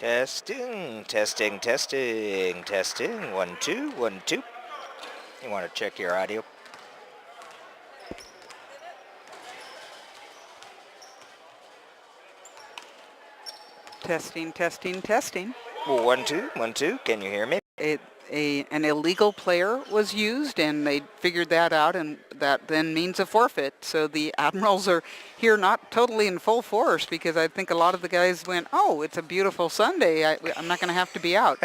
Testing, testing, testing, testing. 1, 2, 1, 2. You want to check your audio? Testing, testing, testing. 1, 2, 1, 2. Can you hear me? An illegal player was used, and they figured that out, and that then means a forfeit. So the Admirals are here not totally in full force, because I think a lot of the guys went, oh, it's a beautiful Sunday. I'm not going to have to be out.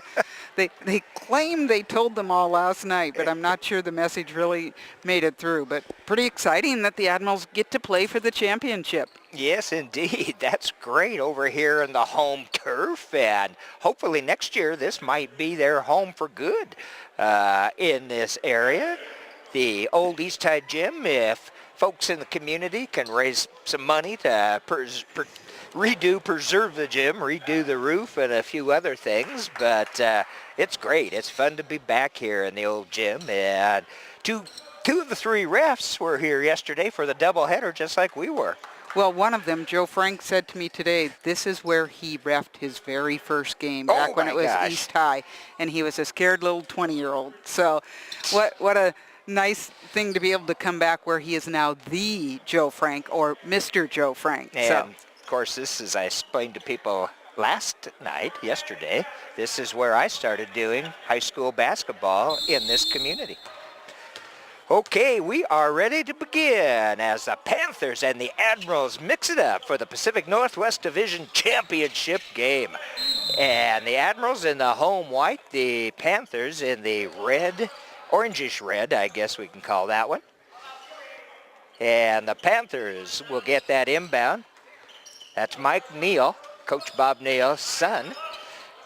They claim they told them all last night, but I'm not sure the message really made it through. But pretty exciting that the Admirals get to play for the championship. Yes, indeed. That's great over here in the home turf, and hopefully next year this might be their home for good in this area. The old East Tide Gym, if folks in the community can raise some money to preserve the gym, redo the roof, and a few other things. But it's great. It's fun to be back here in the old gym. And two of the three refs were here yesterday for the doubleheader, just like we were. Well, one of them, Joe Frank, said to me today, this is where he reffed his very first game, back when it was East High, and he was a scared little 20-year-old. So what a nice thing to be able to come back where he is now the Joe Frank, or Mr. Joe Frank. And, so, of course, this is, I explained to people yesterday, this is where I started doing high school basketball in this community. Okay, we are ready to begin as the Panthers and the Admirals mix it up for the Pacific Northwest Division Championship game. And the Admirals in the home white, the Panthers in the red, orangish red, I guess we can call that one. And the Panthers will get that inbound. That's Mike Neal, Coach Bob Neal's son.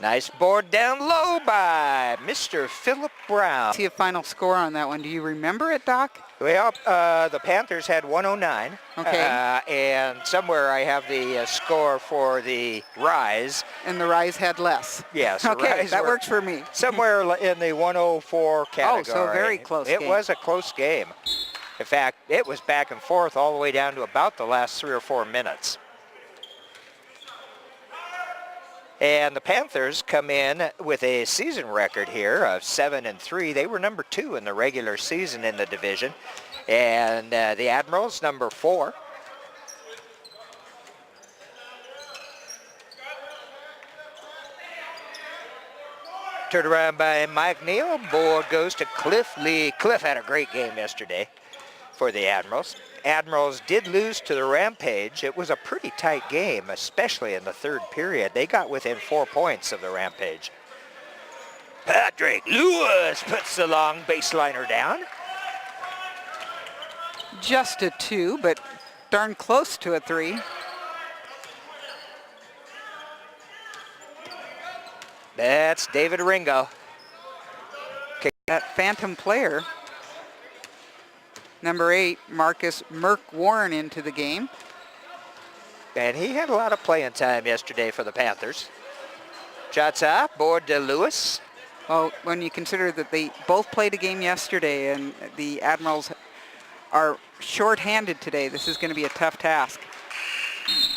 Nice board down low by Mr. Philip Brown. See a final score on that one. Do you remember it, Doc? Well, the Panthers had 109. Okay. And somewhere I have the score for the Rise. And the Rise had less. Yes. Okay, that works for me. Somewhere in the 104 category. Oh, so very close game. It was a close game. In fact, it was back and forth all the way down to about the last 3 or 4 minutes. And the Panthers come in with a season record here of 7-3. They were number 2 in the regular season in the division. And the Admirals, number 4. Turned around by Mike Neal. Board goes to Cliff Lee. Cliff had a great game yesterday for the Admirals. Admirals did lose to the Rampage. It was a pretty tight game, especially in the third period. They got within 4 points of the Rampage. Patrick Lewis puts the long baseliner down. Just a 2, but darn close to a 3. That's David Ringo. That phantom player, number 8, Marcus Merck Warren, into the game. And he had a lot of playing time yesterday for the Panthers. Shots up, board to Lewis. Well, when you consider that they both played a game yesterday and the Admirals are short-handed today, this is going to be a tough task.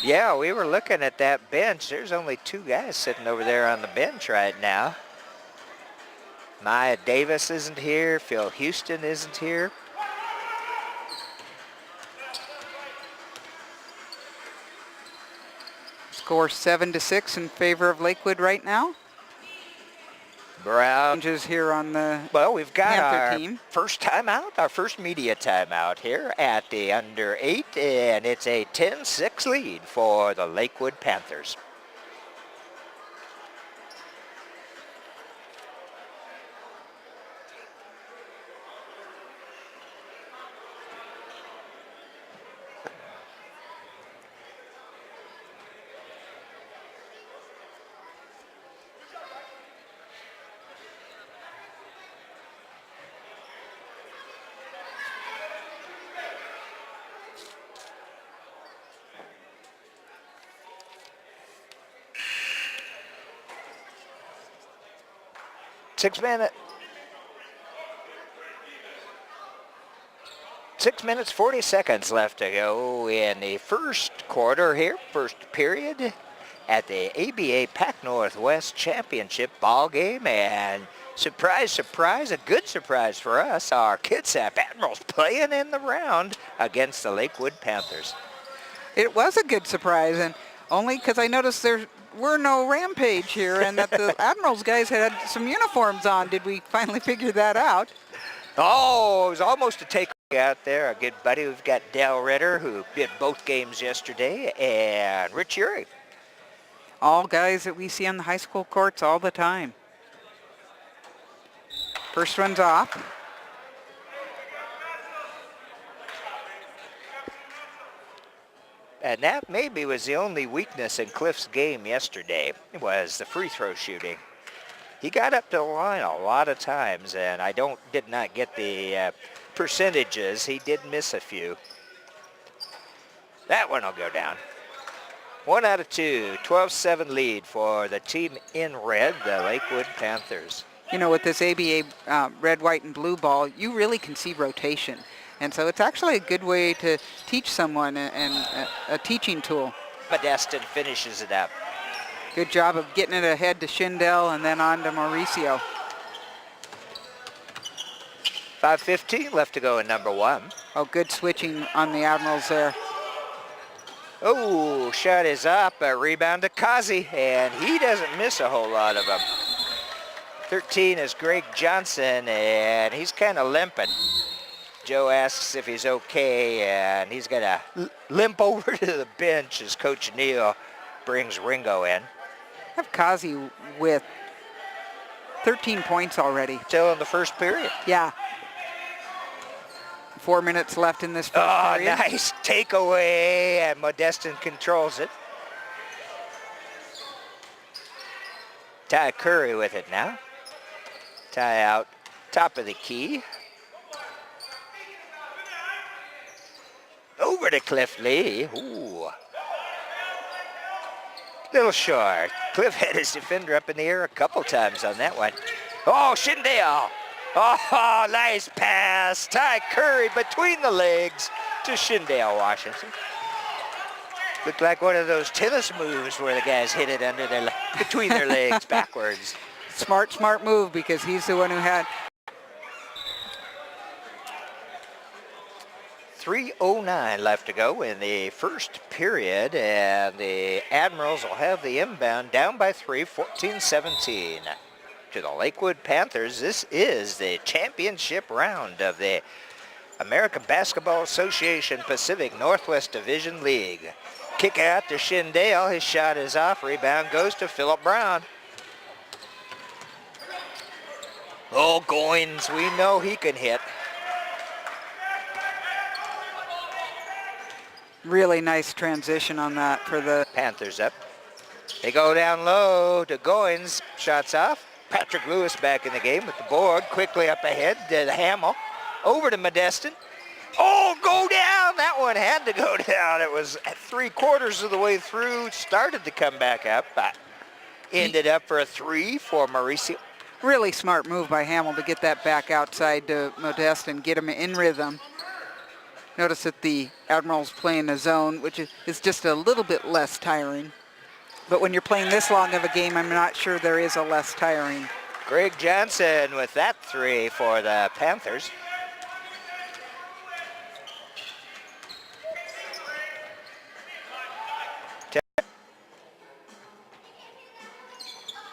Yeah, we were looking at that bench. There's only 2 guys sitting over there on the bench right now. Maya Davis isn't here. Phil Houston isn't here. Score 7-6 in favor of Lakewood right now. Brown is here on the we've got Panther our team. First timeout, our first media timeout here at the under 8, and it's a 10-6 lead for the Lakewood Panthers. Six minutes, 40 seconds left to go in the first quarter here, first period. at the ABA Pac Northwest Championship ball game, and surprise, surprise, a good surprise for us, our Kitsap Admirals playing in the round against the Lakewood Panthers. It was a good surprise, and only because I noticed there were no Rampage here and that the Admirals guys had some uniforms on. Did we finally figure that out? Oh, it was almost a takeaway out there. A good buddy. We've got Dale Ritter, who did both games yesterday, and Rich Urey. All guys that we see on the high school courts all the time. First one's off. And that maybe was the only weakness in Cliff's game yesterday, was the free throw shooting. He got up to the line a lot of times, and I did not get the percentages. He did miss a few. That one will go down. 1 out of 2, 12-7 lead for the team in red, the Lakewood Panthers. You know, with this ABA red, white, and blue ball, you really can see rotation. And so it's actually a good way to teach someone and a teaching tool. Modestin finishes it up. Good job of getting it ahead to Schindel and then on to Mauricio. 5:15 left to go in number 1. Oh, good switching on the Admirals there. Oh, shot is up, a rebound to Kazi, and he doesn't miss a whole lot of them. 13 is Greg Johnson, and he's kind of limping. Joe asks if he's okay, and he's going to limp over to the bench as Coach Neal brings Ringo in. I have Kazi with 13 points already. Still in the first period. Yeah. 4 minutes left in this first period. Nice takeaway, and Modestin controls it. Ty Curry with it now. Ty out top of the key. Over to Cliff Lee. Ooh. Little short. Cliff had his defender up in the air a couple times on that one. Oh, Schindel. Oh, nice pass. Ty Curry between the legs to Schindel Washington. Looked like one of those tennis moves where the guys hit it under their between their legs backwards. Smart move, because he's the one who had. 3:09 left to go in the first period, and the Admirals will have the inbound down by 3, 14-17 to the Lakewood Panthers. This is the championship round of the American Basketball Association Pacific Northwest Division League. Kick out to Schindel. His shot is off. Rebound goes to Phillip Brown. Oh, Goins, we know he can hit. Really nice transition on that for the Panthers up. They go down low to Goins. Shots off. Patrick Lewis back in the game with the board. Quickly up ahead to the Hamill. Over to Modestin. Oh, go down. That one had to go down. It was at 3/4 of the way through. Started to come back up, but ended up for a 3 for Mauricio. really smart move by Hamill to get that back outside to Modeste and get him in rhythm. Notice that the Admirals playing a zone, which is just a little bit less tiring. But when you're playing this long of a game, I'm not sure there is a less tiring. Greg Johnson with that 3 for the Panthers.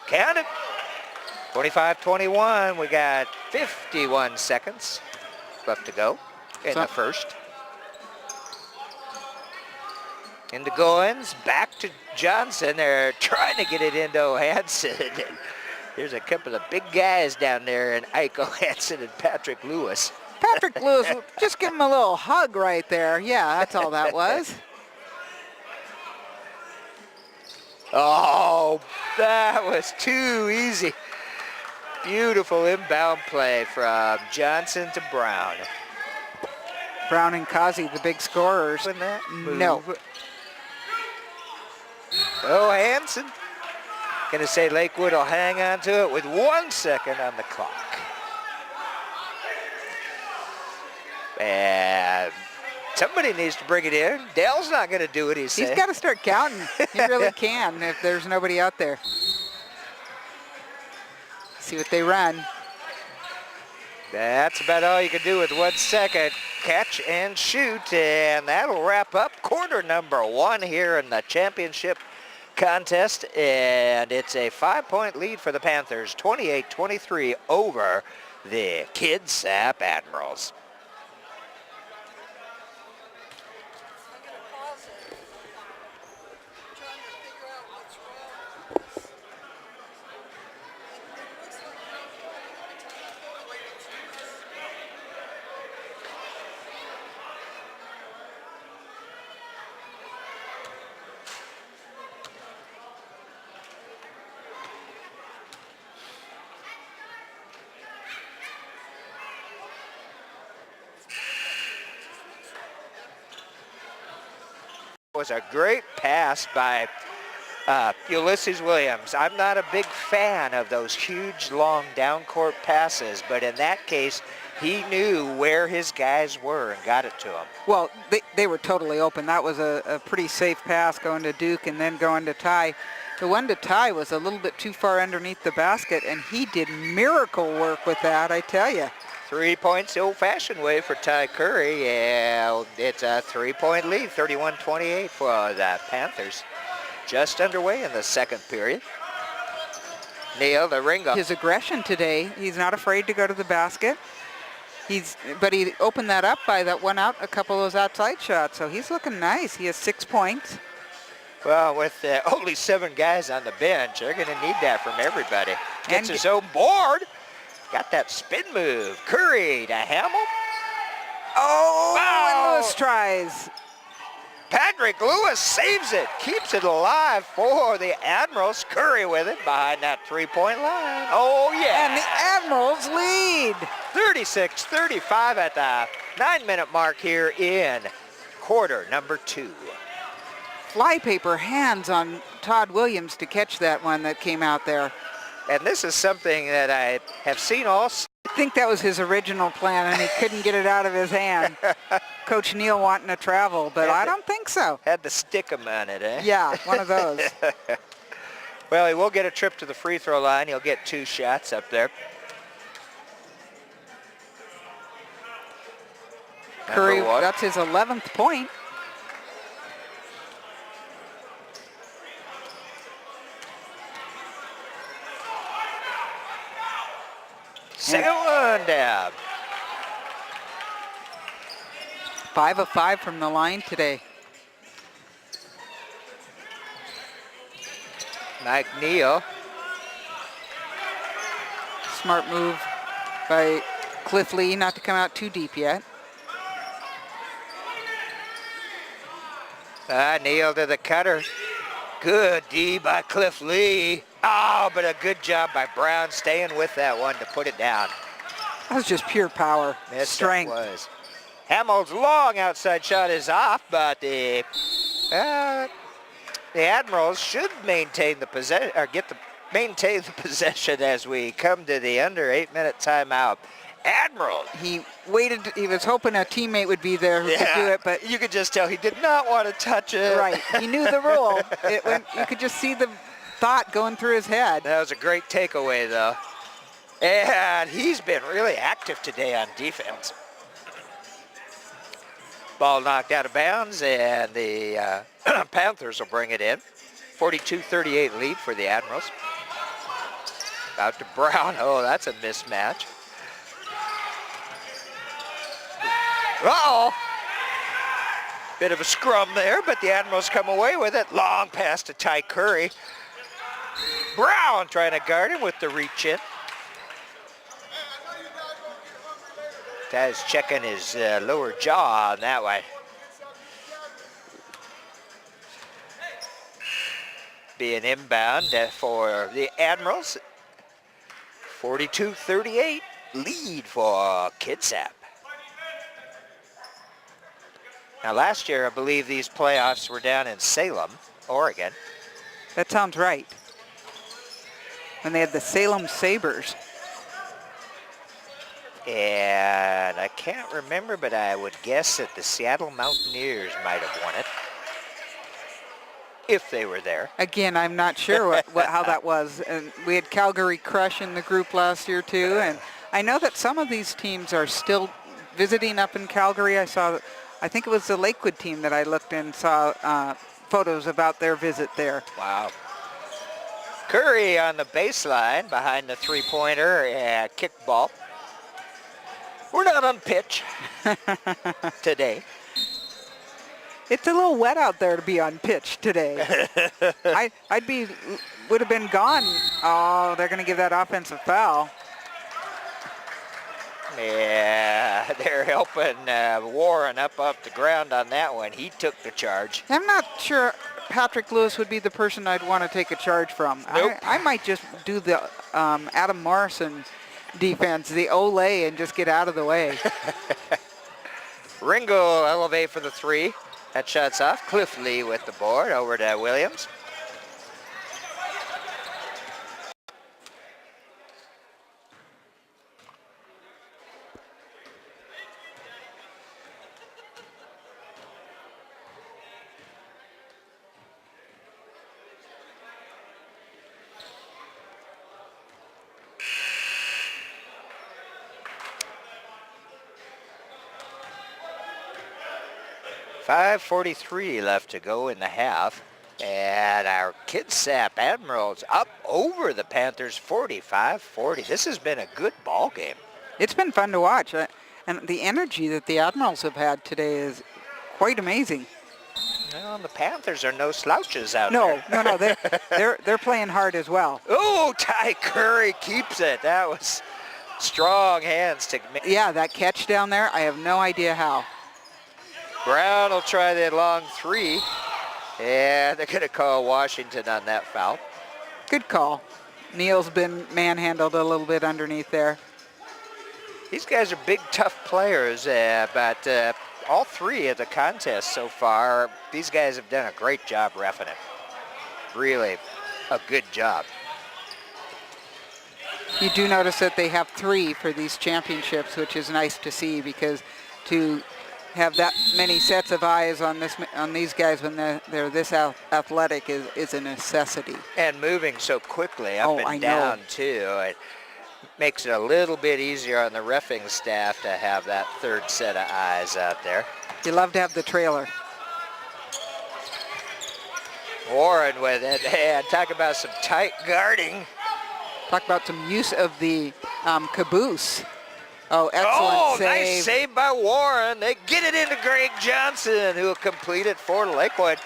Count it. 25-21. We got 51 seconds left to go in the first. Into Goins, back to Johnson. They're trying to get it into Hansen. There's a couple of big guys down there in Ike Hansen and Patrick Lewis. Patrick Lewis, just give him a little hug right there. Yeah, that's all that was. Oh, that was too easy. Beautiful inbound play from Johnson to Brown. Brown and Kazi, the big scorers. No. Oh, Hansen. Gonna say Lakewood will hang on to it with 1 second on the clock. And Somebody needs to bring it in. Dale's not going to do it, he's saying. He's got to start counting. He really can if there's nobody out there. See what they run. That's about all you can do with 1 second. Catch and shoot, and that'll wrap up quarter number 1 here in the championship contest, and it's a 5-point lead for the Panthers, 28-23 over the Kitsap Admirals. Was a great pass by Ulysses Williams. I'm not a big fan of those huge, long down-court passes, but in that case, he knew where his guys were and got it to them. Well, they were totally open. That was a pretty safe pass going to Duke and then going to Ty. The one to Ty was a little bit too far underneath the basket, and he did miracle work with that, I tell you. 3 points the old-fashioned way for Ty Curry. Yeah, it's a 3-point lead, 31-28 for the Panthers. Just underway in the second period. Neil, the Ringo. His aggression today, he's not afraid to go to the basket. But he opened that up by that one out, a couple of those outside shots. So he's looking nice. He has 6 points. Well, with only 7 guys on the bench, they're going to need that from everybody. Gets his own board. Got that spin move. Curry to Hamill. Oh, wow. And Lewis tries. Patrick Lewis saves it. Keeps it alive for the Admirals. Curry with it behind that 3-point line. Oh, yeah. And the Admirals lead. 36-35 at the 9-minute mark here in quarter number 2. Flypaper hands on Todd Williams to catch that one that came out there. And this is something that I have seen all. I think that was his original plan, and he couldn't get it out of his hand. Coach Neal wanting to travel, but I don't think so. Had to stick him on it, eh? Yeah, one of those. Well, he will get a trip to the free throw line. He'll get 2 shots up there. Curry, that's his 11th point. Second one down. 5 of 5 from the line today. Mike Neal. Smart move by Cliff Lee not to come out too deep yet. Neal to the cutter. Good D by Cliff Lee. Oh, but a good job by Brown staying with that one to put it down. That was just pure power, strength. That was. Hamill's long outside shot is off, but the Admirals should maintain the possession, or maintain the possession as we come to the under 8-minute timeout. Admiral. He waited. He was hoping a teammate would be there who could do it, but you could just tell he did not want to touch it. Right. He knew the rule. You could just see the thought going through his head. That was a great takeaway, though. And he's been really active today on defense. Ball knocked out of bounds, and the Panthers will bring it in. 42-38 lead for the Admirals. Out to Brown. Oh, that's a mismatch. Uh-oh. Bit of a scrum there, but the Admirals come away with it. Long pass to Ty Curry. Brown trying to guard him with the reach in. Ty's checking his lower jaw on that one. Being inbound for the Admirals. 42-38 lead for Kitsap. Now last year, I believe these playoffs were down in Salem, Oregon. That sounds right. When they had the Salem Sabres. And I can't remember, but I would guess that the Seattle Mountaineers might have won it. If they were there. Again, I'm not sure how that was. And we had Calgary Crush in the group last year too. And I know that some of these teams are still visiting up in Calgary. I think it was the Lakewood team that I looked and saw photos about their visit there. Wow. Curry on the baseline behind the three-pointer kickball. We're not on pitch today. It's a little wet out there to be on pitch today. would have been gone. Oh, they're going to give that offensive foul. Yeah, they're helping Warren up the ground on that one. He took the charge. I'm not sure Patrick Lewis would be the person I'd want to take a charge from. Nope. I might just do the Adam Morrison defense, the Olay, and just get out of the way. Ringo elevate for the three. That shot's off. Cliff Lee with the board over to Williams. .5:43 left to go in the half. And our Kitsap Admirals up over the Panthers 45-40. This has been a good ball game. It's been fun to watch. And the energy that the Admirals have had today is quite amazing. Well, the Panthers are no slouches out there. No. They're playing hard as well. Oh, Ty Curry keeps it. That was strong hands to make. Yeah, that catch down there, I have no idea how. Brown will try that long three. And they're going to call Washington on that foul. Good call. Neal's been manhandled a little bit underneath there. These guys are big, tough players, but all three of the contests so far, these guys have done a great job reffing it. Really a good job. You do notice that they have 3 for these championships, which is nice to see, because to have that many sets of eyes on these guys when they're this athletic is a necessity. And moving so quickly up I and down know. too, it makes it a little bit easier on the reffing staff to have that third set of eyes out there. You love to have the trailer. Warren with it, and talk about some tight guarding. Talk about some use of the caboose. Oh, excellent save. Nice save by Warren. They get it into Greg Johnson, who will complete it for Lakewood.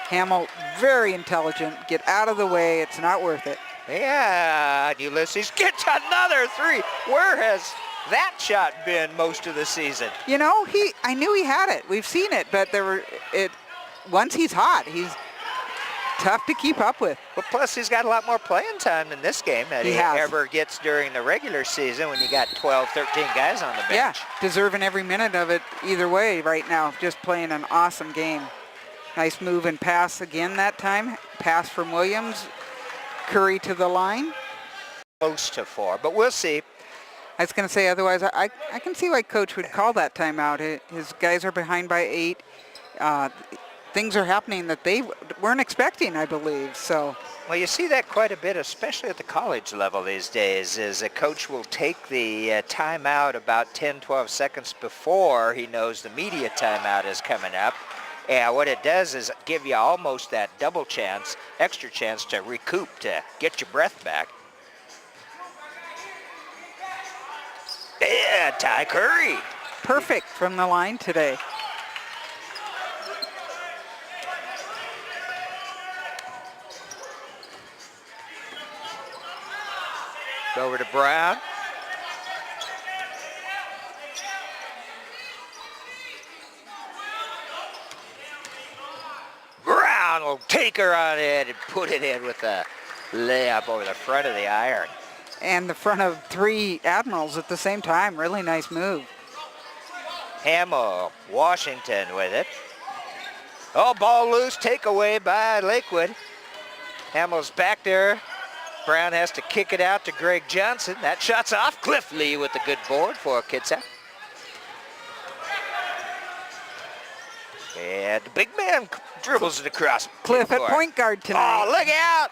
Hamill, very intelligent. Get out of the way. It's not worth it. Yeah, and Ulysses gets another three. Where has that shot been most of the season? You know, I knew he had it. We've seen it, but once he's hot, he's tough to keep up with. But plus, he's got a lot more playing time in this game than he ever gets during the regular season when you got 12, 13 guys on the bench. Yeah, deserving every minute of it either way right now. Just playing an awesome game. Nice move and pass again that time. Pass from Williams. Curry to the line. Close to 4, but we'll see. I was going to say, otherwise, I can see why Coach would call that timeout. His guys are behind by 8. Things are happening that they weren't expecting, I believe. So, well, you see that quite a bit, especially at the college level these days, is a coach will take the timeout about 10, 12 seconds before he knows the media timeout is coming up. And what it does is give you almost that double chance, extra chance to recoup, to get your breath back. Yeah, Ty Curry. Perfect from the line today. Over to Brown. Brown will take her on it and put it in with a layup over the front of the iron. And the front of 3 Admirals at the same time. Really nice move. Hamill, Washington with it. Oh, ball loose, takeaway by Lakewood. Hamill's back there. Brown has to kick it out to Greg Johnson. That shot's off. Cliff Lee with a good board for Kitsap. And the big man dribbles it across. Cliff at point guard tonight. Oh, look out!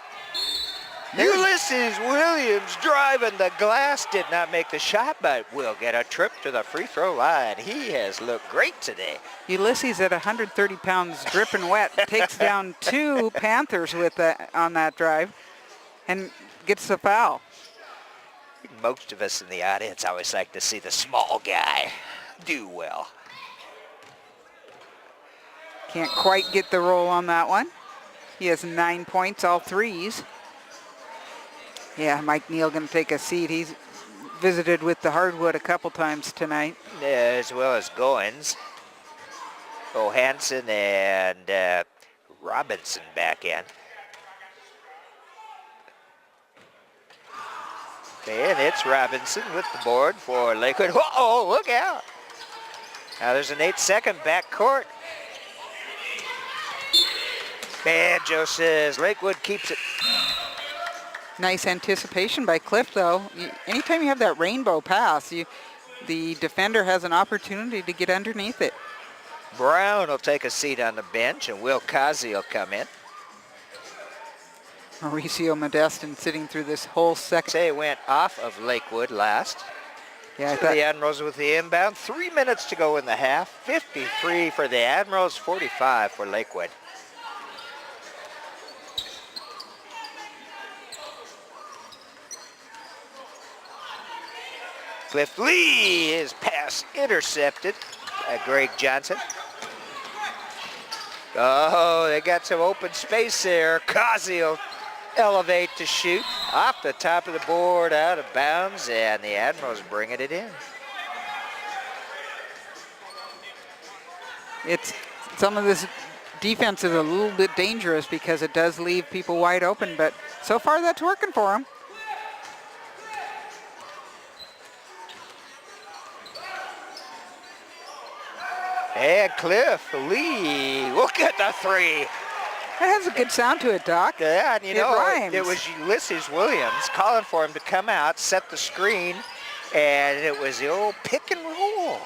Ulysses Williams driving the glass, did not make the shot, but will get a trip to the free throw line. He has looked great today. Ulysses at 130 pounds, dripping wet, takes down 2 Panthers with that on that drive, and gets the foul. Most of us in the audience always like to see the small guy do well. Can't quite get the roll on that one. He has 9 points, all threes. Yeah, Mike Neal going to take a seat. He's visited with the hardwood a couple times tonight. As well as Goins. Hansen and Robinson back in. And it's Robinson with the board for Lakewood. Uh-oh, look out. Now there's an 8-second backcourt. And Joe says Lakewood keeps it. Nice anticipation by Cliff, though. Anytime you have that rainbow pass, the defender has an opportunity to get underneath it. Brown will take a seat on the bench, and Will Kazi will come in. Mauricio Modestin sitting through this whole second. Say it went off of Lakewood last. Yeah, So the Admirals with the inbound. 3 minutes to go in the half. 53 for the Admirals, 45 for Lakewood. Cliff Lee, his pass intercepted by Greg Johnson. Oh, they got some open space there. Kazi will elevate to shoot off the top of the board, out of bounds, and the Admirals bringing it in. It's some of this defense is a little bit dangerous because it does leave people wide open, but so far that's working for them. And Cliff Lee, look at the three. That has a good sound to it, Doc. Yeah, and you know, rhymes. it was Ulysses Williams calling for him to come out, set the screen, and it was the old pick and roll.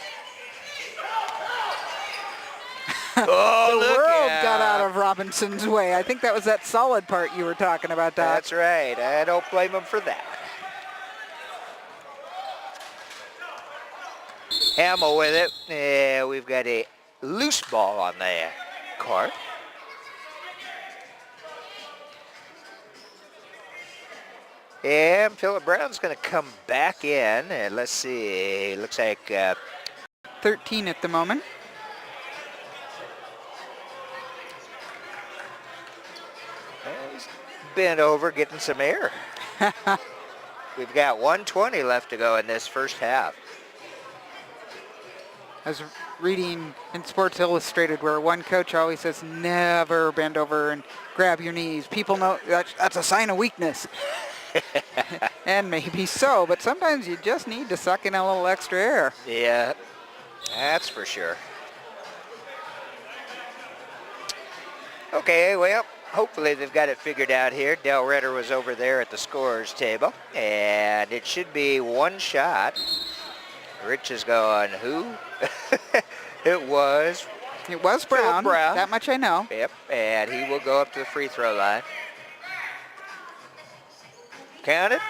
Oh, the look world out. got out of Robinson's way. I think that was that solid part you were talking about, Doc. That's right. I don't blame him for that. Hamill with it. Yeah, we've got a loose ball on the court. And Philip Brown's going to come back in. And let's see. Looks like 13 at the moment. he's bent over getting some air. We've got 1:20 left to go in this first half. I was reading in Sports Illustrated where one coach always says, never bend over and grab your knees. People know that's a sign of weakness. And maybe so, but sometimes you just need to suck in a little extra air. Yeah, that's for sure. Okay, well, hopefully they've got it figured out here. Del Ritter was over there at the scorer's table, and it should be one shot. Rich is going, who? It was Brown. Brown. That much I know. Yep, and he will go up to the free throw line. Counted.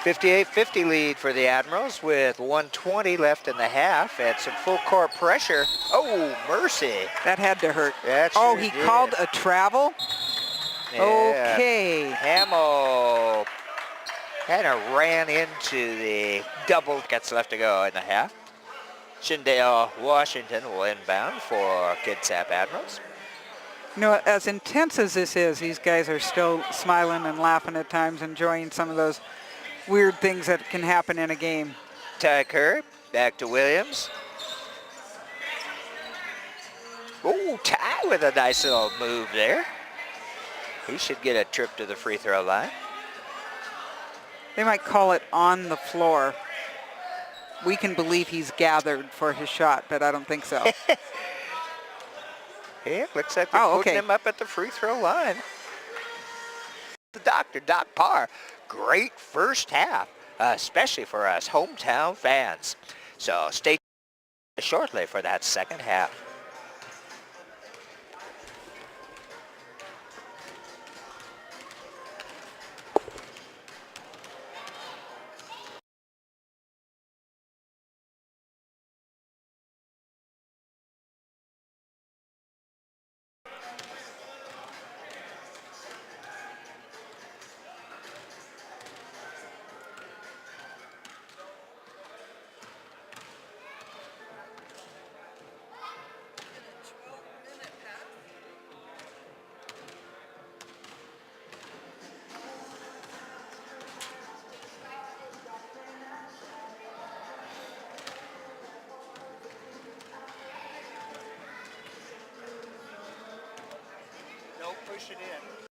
58-50 lead for the Admirals with 1:20 left in the half and some full court pressure. Oh, mercy. That had to hurt. That oh, sure he did. called a travel? Yeah. Okay. Hamill kind of ran into the double. Gets left to go in the half. Shindale Washington will inbound for Kitsap Admirals. You know, as intense as this is, these guys are still smiling and laughing at times, enjoying some of those weird things that can happen in a game. Ty Kerr, back to Williams. Oh, Ty with a nice little move there. He should get a trip to the free throw line. They might call it on the floor. We can believe he's gathered for his shot, but I don't think so. Yeah, looks like they're putting him up at the free throw line. The doc Dr. Doc Parr. Great first half, especially for us hometown fans. So stay tuned shortly for that second half. Don't push it in.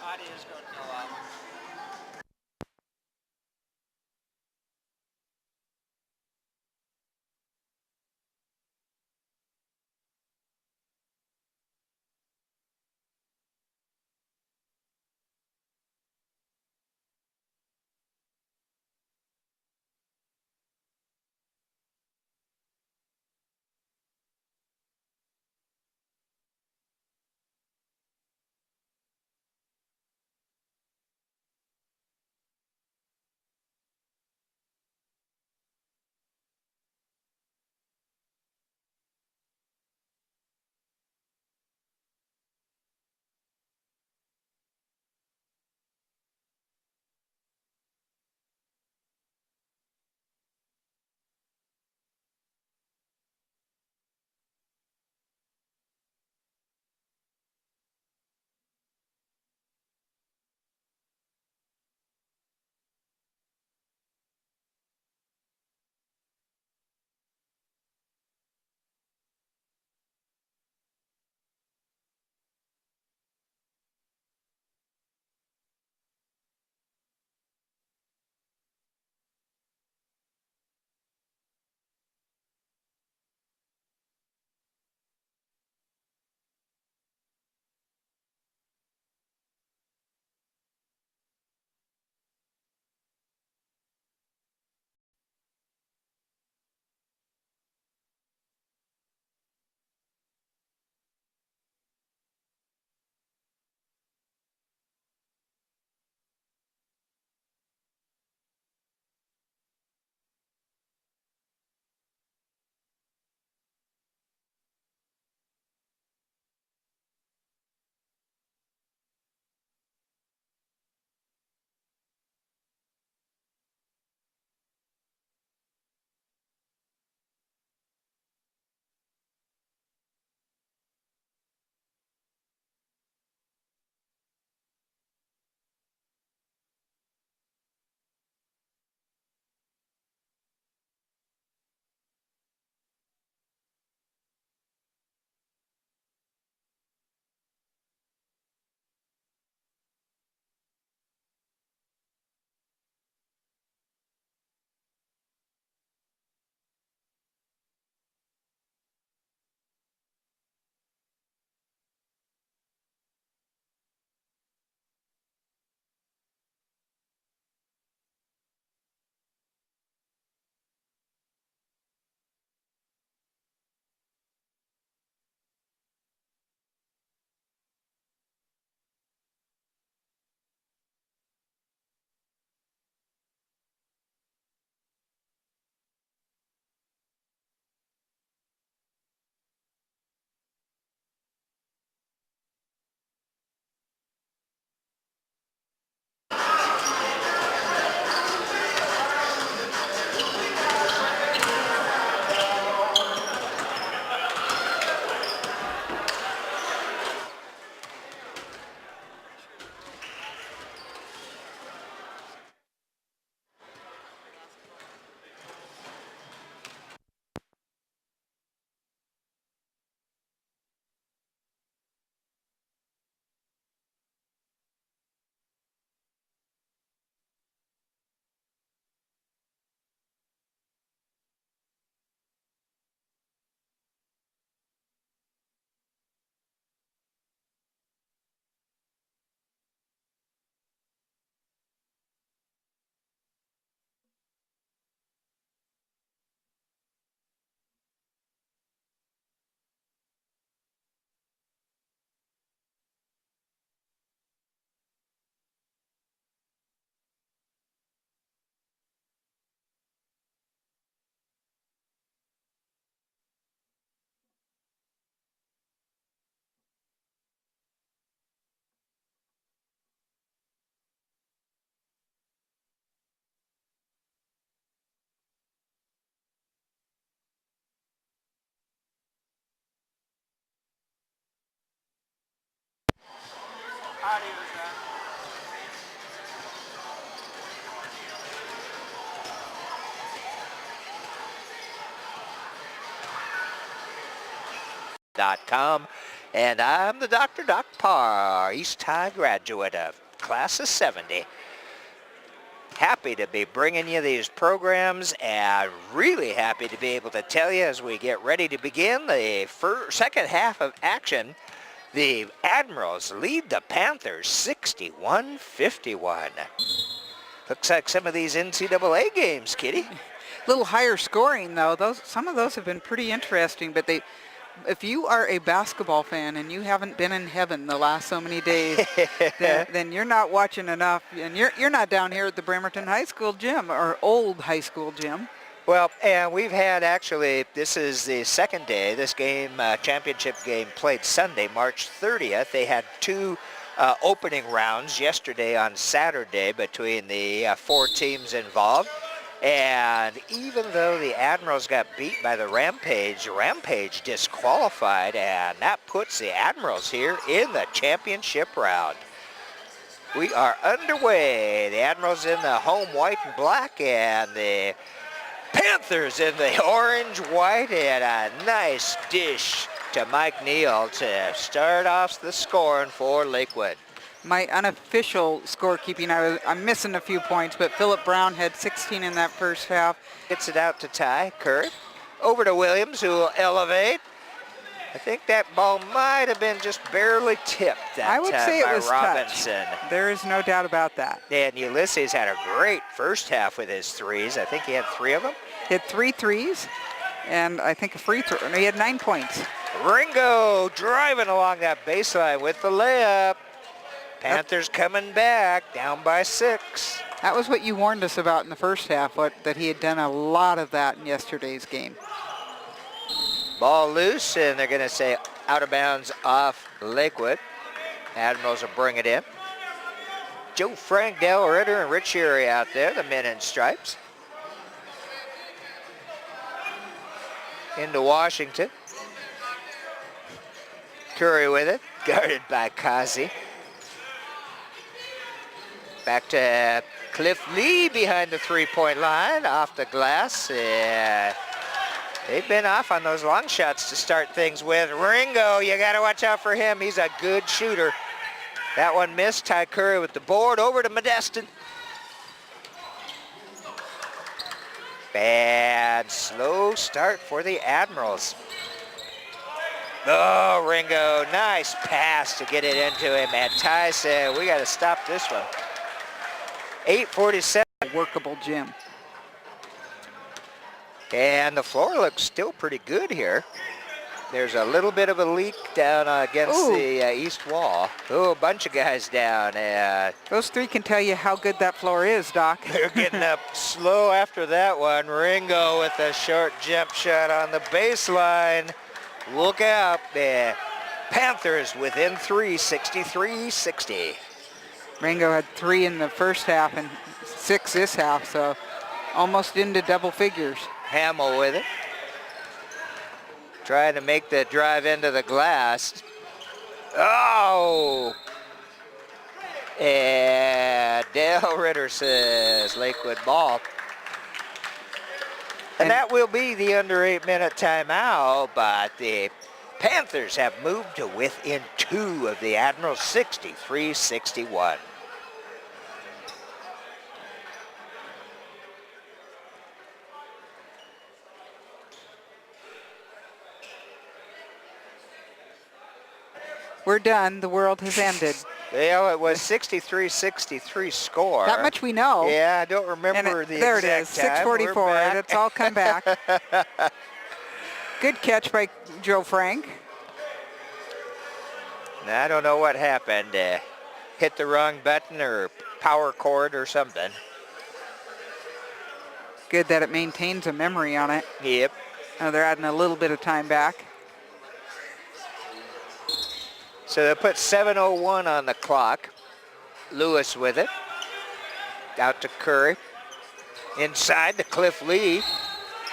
Audio's going to go out. .com, and I'm the Dr. Doc Parr, East High graduate of class of 70. Happy to be bringing you these programs, and really happy to be able to tell you as we get ready to begin the second half of action, the Admirals lead the Panthers 61-51. Looks like some of these NCAA games, Kitty. A little higher scoring, though. Some of those have been pretty interesting, but if you are a basketball fan and you haven't been in heaven the last so many days, then you're not watching enough, and you're not down here at the Bremerton High School gym, or old high school gym. Well, and we've had actually, this is the second day. This game, championship game, played Sunday, March 30th. They had two opening rounds yesterday on Saturday between the four teams involved. And even though the Admirals got beat by the Rampage disqualified, and that puts the Admirals here in the championship round. We are underway. The Admirals in the home white and black, and the Panthers in the orange, white, and a nice dish to Mike Neal to start off the scoring for Lakewood. My unofficial scorekeeping, I'm missing a few points, but Philip Brown had 16 in that first half. Gets it out to Ty Curry. Over to Williams, who will elevate. I think that ball might have been just barely tipped that I would say by it was Robinson. Touch. There is no doubt about that. And Ulysses had a great first half with his threes. I think he had 3 of them. He had 3 threes, and I think a free throw. No, he had 9 points. Ringo driving along that baseline with the layup. Panthers coming back, down by 6. That was what you warned us about in the first half, that he had done a lot of that in yesterday's game. Ball loose, and they're going to say out of bounds off Lakewood. Admirals will bring it in. Joe Frank, Dale Ritter, and Rich Sherry out there, the men in stripes. Into Washington. Curry with it, guarded by Kazi. Back to Cliff Lee behind the three-point line, off the glass. Yeah. They've been off on those long shots to start things with. Ringo, you got to watch out for him. He's a good shooter. That one missed. Ty Curry with the board. Over to Modestin. Bad, slow start for the Admirals. Oh, Ringo, nice pass to get it into him. And Ty said, we got to stop this one. 8:47. Workable gym. And the floor looks still pretty good here. There's a little bit of a leak down against the east wall. Oh, a bunch of guys down. Those 3 can tell you how good that floor is, Doc. They're getting up slow after that one. Ringo with a short jump shot on the baseline. Look out. The Panthers within 3, 63-60. Ringo had 3 in the first half and 6 this half, so almost into double figures. Hamill with it. Trying to make the drive into the glass. Oh! And Dale Ritter says Lakewood ball. And that will be the under 8-minute timeout, but the Panthers have moved to within 2 of the Admirals, 63-61. We're done. The world has ended. Well, it was 63-63 score. That much we know. Yeah, I don't remember the there exact it is, 6:44. It's all come back. Good catch by Joe Frank. I don't know what happened. Hit the wrong button or power cord or something. Good that it maintains a memory on it. Yep. Now they're adding a little bit of time back. So they put 7:01 on the clock. Lewis with it. Out to Curry. Inside to Cliff Lee.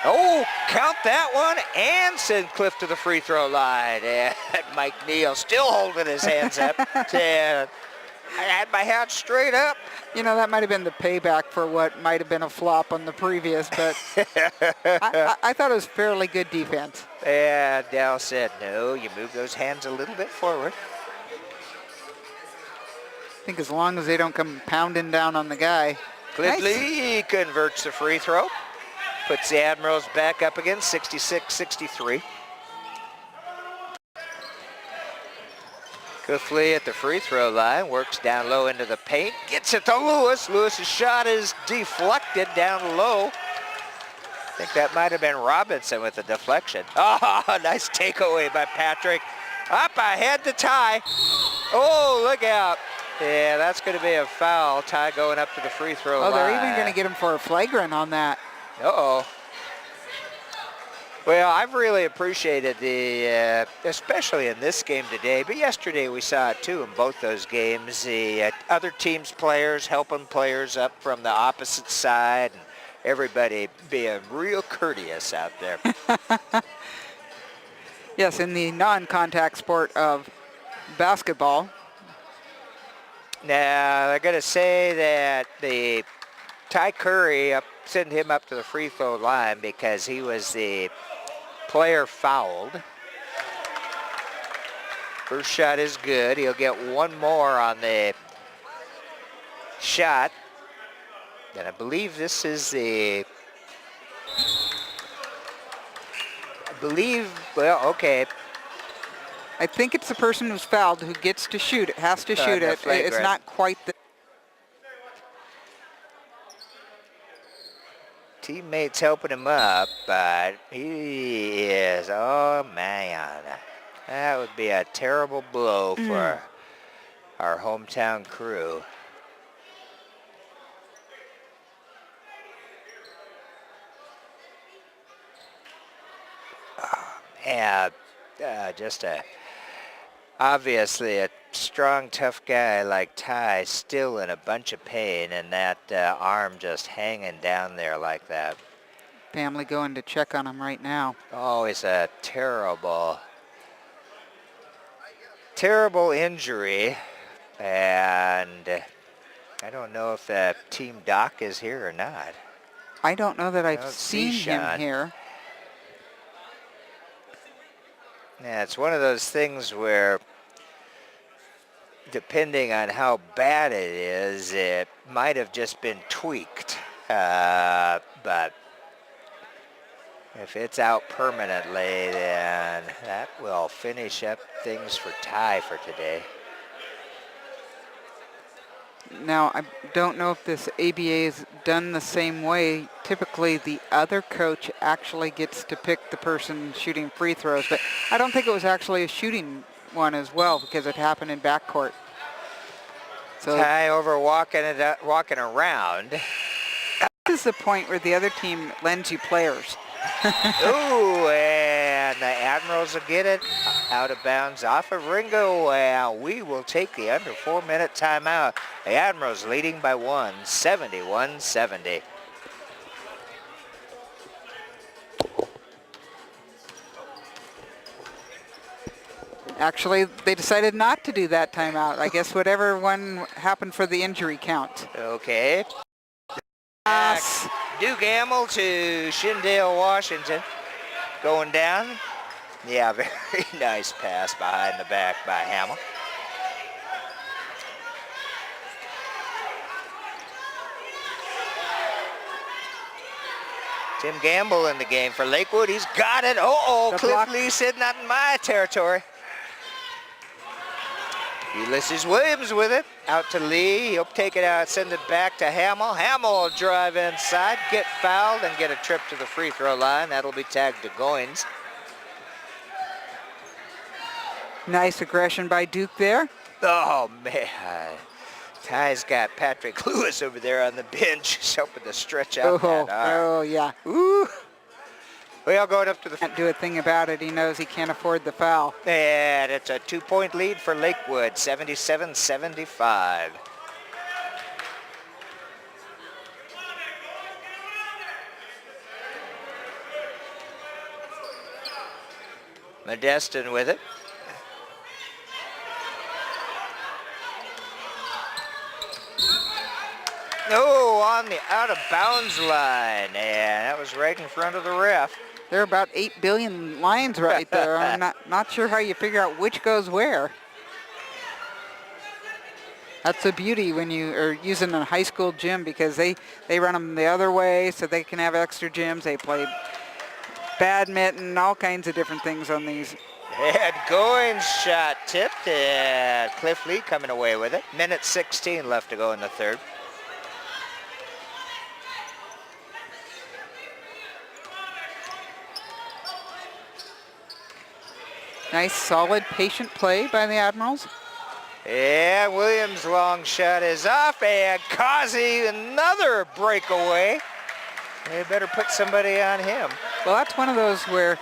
Oh, count that one and send Cliff to the free throw line. And Mike Neal still holding his hands up. I had my hat straight up. You know, that might have been the payback for what might have been a flop on the previous, but I thought it was fairly good defense. And Dal said, no, you move those hands a little bit forward. I think as long as they don't come pounding down on the guy. Cliff Nice. Lee converts the free throw. Puts the Admirals back up again, 66-63. Cliff Lee at the free throw line, works down low into the paint, gets it to Lewis. Lewis's shot is deflected down low. I think that might have been Robinson with the deflection. Oh, nice takeaway by Patrick. Up ahead to Ty. Oh, look out. Yeah, that's going to be a foul. Ty going up to the free throw line. Oh, they're even going to get him for a flagrant on that. Uh-oh. Well, I've really appreciated the, especially in this game today, but yesterday we saw it too in both those games, the other team's players helping players up from the opposite side, and everybody being real courteous out there. Yes, in the non-contact sport of basketball. Now, they're going to say that the Ty Curry sent him up to the free throw line because he was the player fouled. First shot is good. He'll get one more on the shot. And I believe this is the, well, okay. I think it's the person who's fouled who gets to shoot it, has to shoot it. It's not quite the... Teammates helping him up, but he is, oh man, that would be a terrible blow for our hometown crew. And just obviously a strong, tough guy like Ty still in a bunch of pain, and that arm just hanging down there like that. Family going to check on him right now. Oh, it's a terrible, terrible injury, and I don't know if the team doc is here or not. I don't know that I've seen him here. Yeah, it's one of those things where depending on how bad it is, it might have just been tweaked. But if it's out permanently, then that will finish up things for Ty for today. Now, I don't know if this ABA is done the same way. Typically, the other coach actually gets to pick the person shooting free throws, but I don't think it was actually a shooting one as well because it happened in backcourt. So Ty over walking around. This is the point where the other team lends you players. Ooh, and the Admirals will get it out of bounds off of Ringo. And we will take the under 4-minute timeout. The Admirals leading by 1, 71-70. Actually, they decided not to do that timeout. I guess whatever one happened for the injury count. Okay. Duke Hamill to Shindale, Washington. Going down. Yeah, very nice pass behind the back by Hamill. Tim Gamble in the game for Lakewood. He's got it. Cliff Lee said not in my territory. Ulysses Williams with it. Out to Lee. He'll take it out, send it back to Hamill. Hamill will drive inside, get fouled, and get a trip to the free throw line. That'll be tagged to Goins. Nice aggression by Duke there. Oh, man. Ty's got Patrick Lewis over there on the bench. He's hoping to stretch out that arm. Oh, yeah. Ooh. Well, going up to the... Can't do a thing about it. He knows he can't afford the foul. And it's a 2-point lead for Lakewood, 77-75. Modestin with it. Oh, on the out of bounds line. And that was right in front of the ref. There are about 8 billion lines right there. I'm not sure how you figure out which goes where. That's the beauty when you are using a high school gym, because they run them the other way so they can have extra gyms. They play badminton, all kinds of different things on these. And going shot tipped, and Cliff Lee coming away with it. Minute 16 left to go in the third. Nice, solid, patient play by the Admirals. And Williams' long shot is off, and Causey another breakaway. They better put somebody on him. Well, that's one of those where,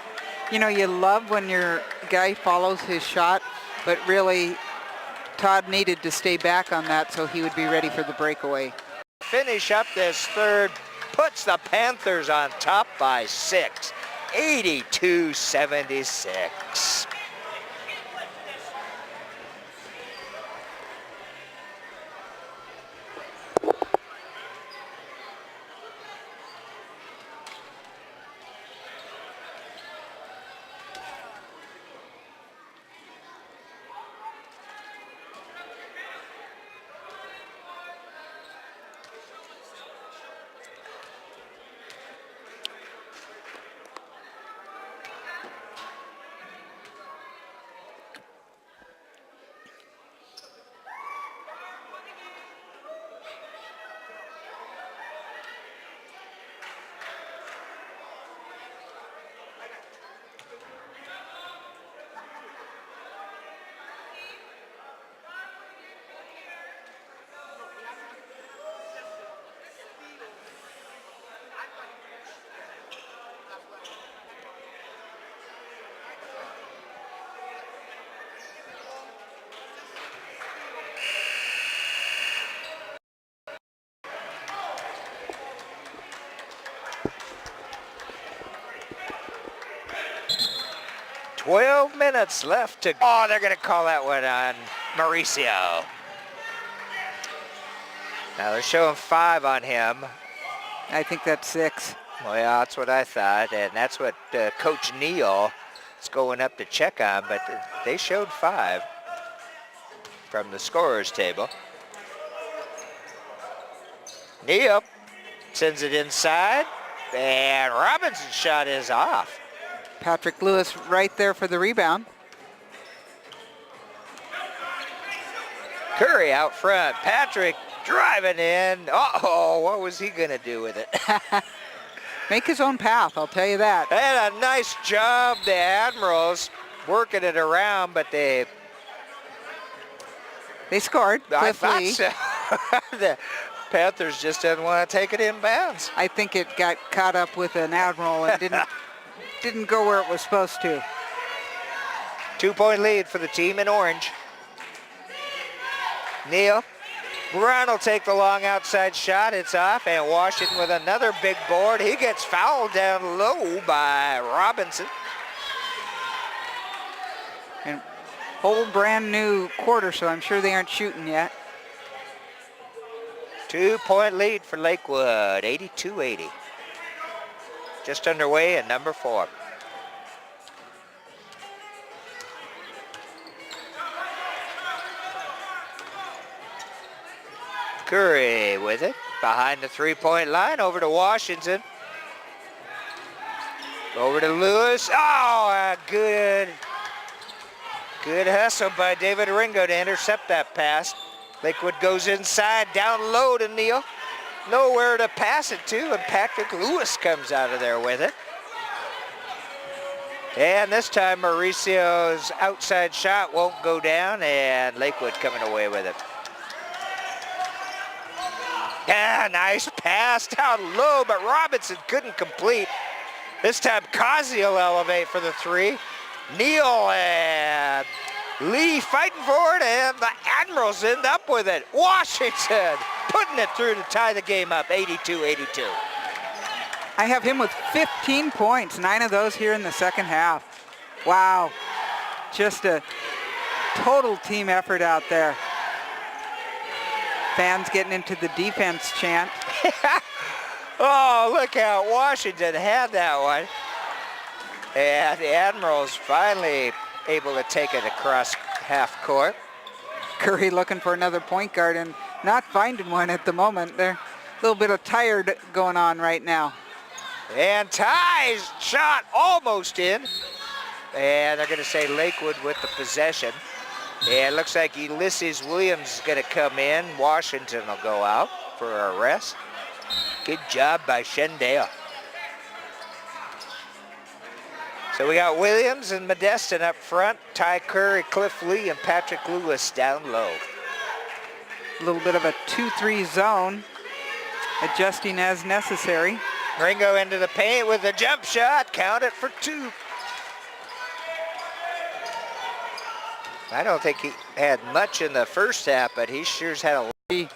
you know, you love when your guy follows his shot, but really Todd needed to stay back on that so he would be ready for the breakaway. Finish up this third, puts the Panthers on top by 6, 82-76. "12 minutes left to..." Oh, they're going to call that one on Mauricio. Now they're showing 5 on him. I think that's 6. Well, yeah, that's what I thought, and that's what Coach Neal is going up to check on, but they showed 5 from the scorer's table. Neal sends it inside, and Robinson's shot is off. Patrick Lewis right there for the rebound. Curry out front. Patrick driving in. Uh-oh, what was he going to do with it? Make his own path, I'll tell you that. And a nice job, the Admirals, working it around, but they scored. I Cliff thought Lee. so. The Panthers just didn't want to take it in bounds. I think it got caught up with an Admiral and didn't go where it was supposed to. 2-point lead for the team in orange. Neal. Brown will take the long outside shot. It's off, and Washington with another big board. He gets fouled down low by Robinson. And whole brand new quarter, so I'm sure they aren't shooting yet. 2-point lead for Lakewood, 82-80. Just underway at number 4. Curry with it, behind the 3-point line, over to Washington. Over to Lewis. Oh, a good hustle by David Ringo to intercept that pass. Lakewood goes inside, down low to Neal. Nowhere to pass it to, and Patrick Lewis comes out of there with it. And this time Mauricio's outside shot won't go down, and Lakewood coming away with it. Yeah, nice pass down low, but Robinson couldn't complete. This time Causey will elevate for the 3. Neal and Lee fighting for it, and the Admirals end up with it. Washington putting it through to tie the game up, 82-82. I have him with 15 points, 9 of those here in the second half. Wow, just a total team effort out there. Fans getting into the defense chant. Oh, look how Washington had that one. And the Admirals finally able to take it across half court. Curry looking for another point guard and not finding one at the moment. There, a little bit of tired going on right now. And Ty's shot almost in. And they're going to say Lakewood with the possession. And it looks like Ulysses Williams is going to come in. Washington will go out for a rest. Good job by Shendale. So we got Williams and Modestin up front. Ty Curry, Cliff Lee, and Patrick Lewis down low. A little bit of a 2-3 zone, adjusting as necessary. Ringo into the paint with a jump shot. Count it for 2. I don't think he had much in the first half, but he sure's had a...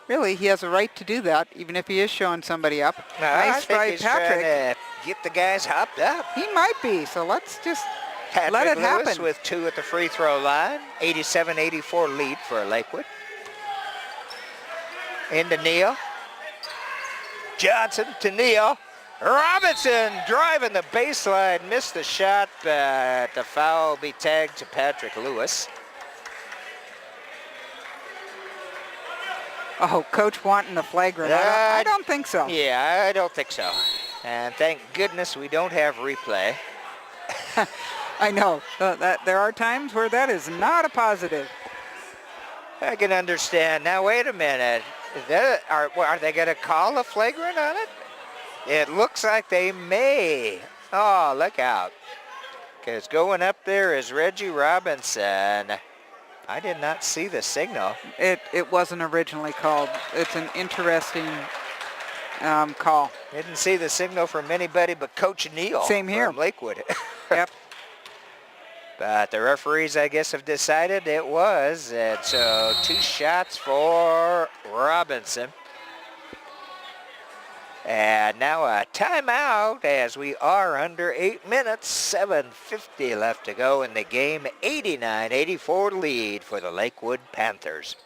Really, he has a right to do that, even if he is showing somebody up. I think he's trying to get the guys hopped up. He might be, so let's just Patrick let it Lewis happen. with 2 at the free throw line. 87-84 lead for Lakewood. Into Neal. Johnson to Neal. Robinson driving the baseline, missed the shot, but the foul will be tagged to Patrick Lewis. Oh, coach wanting the flagrant. I don't think so. Yeah, I don't think so. And thank goodness we don't have replay. I know. That there are times where that is not a positive. I can understand. Now, wait a minute. Are they going to call a flagrant on it? It looks like they may. Oh, look out. Because going up there is Reggie Robinson. I did not see the signal. It wasn't originally called. It's an interesting call. Didn't see the signal from anybody but Coach Neal. Same here. From Lakewood. Yep. But the referees, I guess, have decided it was. And so 2 shots for Robinson. And now a timeout as we are under 8 minutes, 7:50 left to go in the game. 89-84 lead for the Lakewood Panthers.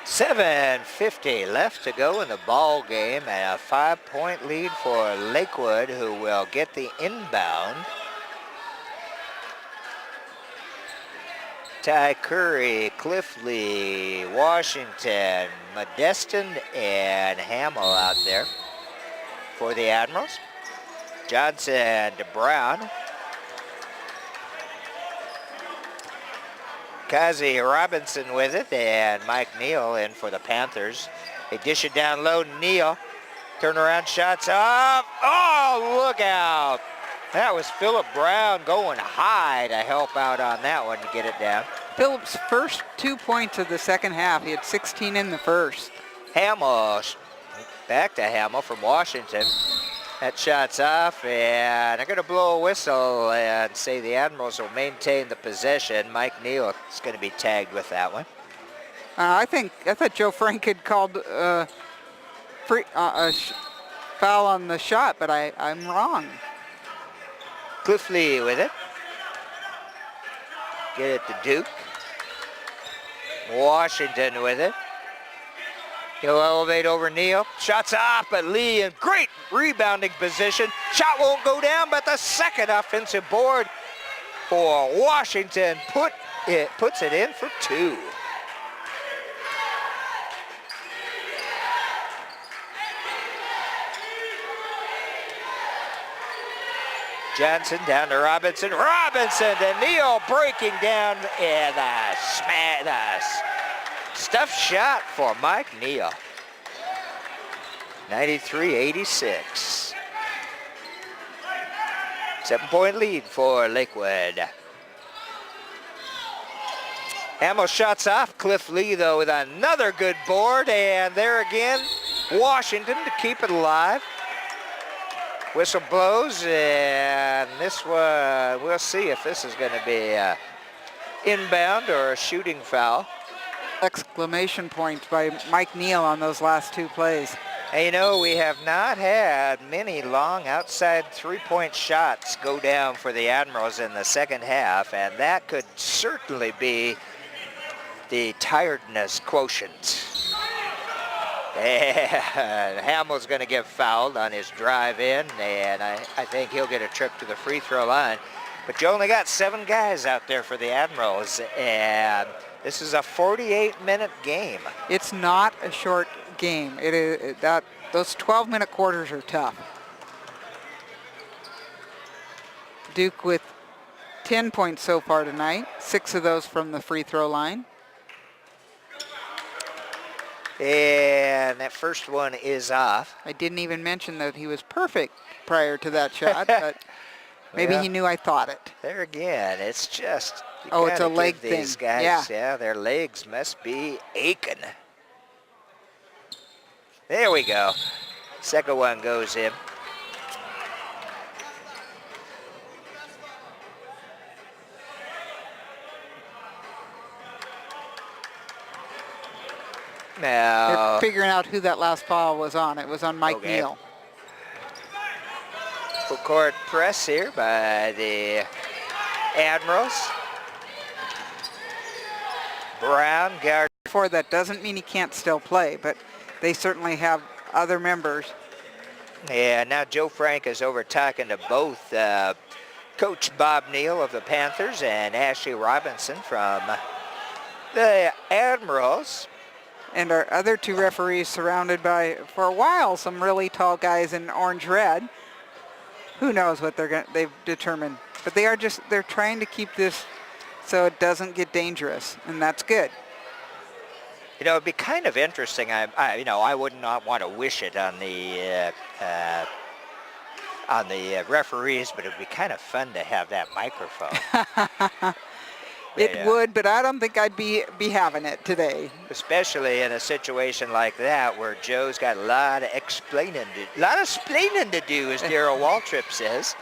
$7:50 left to go in the ball game, and a 5-point lead for Lakewood, who will get the inbound. Ty Curry, Cliff Lee, Washington, Modestin, and Hamill out there for the Admirals. Johnson to Brown. Kazi Robinson with it, and Mike Neal in for the Panthers. They dish it down low to Neal. Turnaround shots up. Oh, look out. That was Philip Brown going high to help out on that one to get it down. Philip's first 2 points of the second half. He had 16 in the first. Hamill, back to Hamill from Washington. That shot's off, and they're going to blow a whistle and say the Admirals will maintain the possession. Mike Neal is going to be tagged with that one. I thought Joe Frank had called a foul on the shot, but I'm wrong. Cliff Lee with it. Get it to Duke. Washington with it. He'll elevate over Neal. Shots off, but Lee in great rebounding position. Shot won't go down, but the second offensive board for Washington puts it in for 2. Johnson down to Robinson. Robinson to Neal, breaking down, and the stuff shot for Mike Neal. 93-86. 7-point lead for Lakewood. Hamill shots off. Cliff Lee, though, with another good board. And there again, Washington to keep it alive. Whistle blows, and this one, we'll see if this is going to be inbound or a shooting foul. Exclamation points by Mike Neal on those last two plays. And you know, we have not had many long outside three-point shots go down for the Admirals in the second half, and that could certainly be the tiredness quotient. And Hamill's going to get fouled on his drive in, and I think he'll get a trip to the free throw line. But you only got 7 guys out there for the Admirals, and this is a 48-minute game. It's not a short game. It is that those 12-minute quarters are tough. Duke with 10 points so far tonight, 6 of those from the free throw line. And that first one is off. I didn't even mention that he was perfect prior to that shot, but maybe Well, he knew I thought it. There again, it's just, you Oh, it's gotta a leg give these thing. guys, Yeah. their legs must be aching. There we go. Second one goes in. Now, They're figuring out who that last foul was on. It was on Mike Okay. Neal. full court press here by the Admirals. Brown guard. For that doesn't mean he can't still play, but they certainly have other members. Yeah, now Joe Frank is over talking to both Coach Bob Neal of the Panthers and Ashley Robinson from the Admirals. And our other two referees surrounded by, for a while, some really tall guys in orange-red. Who knows what they've determined. But they're trying to keep this so it doesn't get dangerous, and that's good. You know, it'd be kind of interesting. I would not want to wish it on the referees, but it'd be kind of fun to have that microphone. It would, but I don't think I'd be having it today. Especially in a situation like that where Joe's got a lot of explaining to do, as Darryl Waltrip says.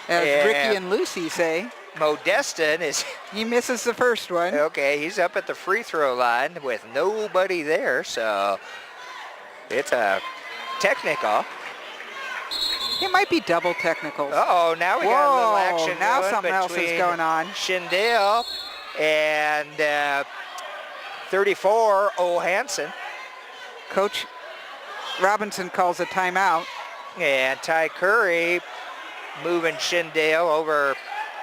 As Yeah. Ricky and Lucy say, Modestin is, he misses the first one. okay, he's up at the free throw line with nobody there, so it's a technical. It might be double technicals. Uh-oh, now we got a little Whoa, action now going something else is between going on. Schindel and 34, O'Hanson. Coach Robinson calls a timeout. And Ty Curry moving Schindel over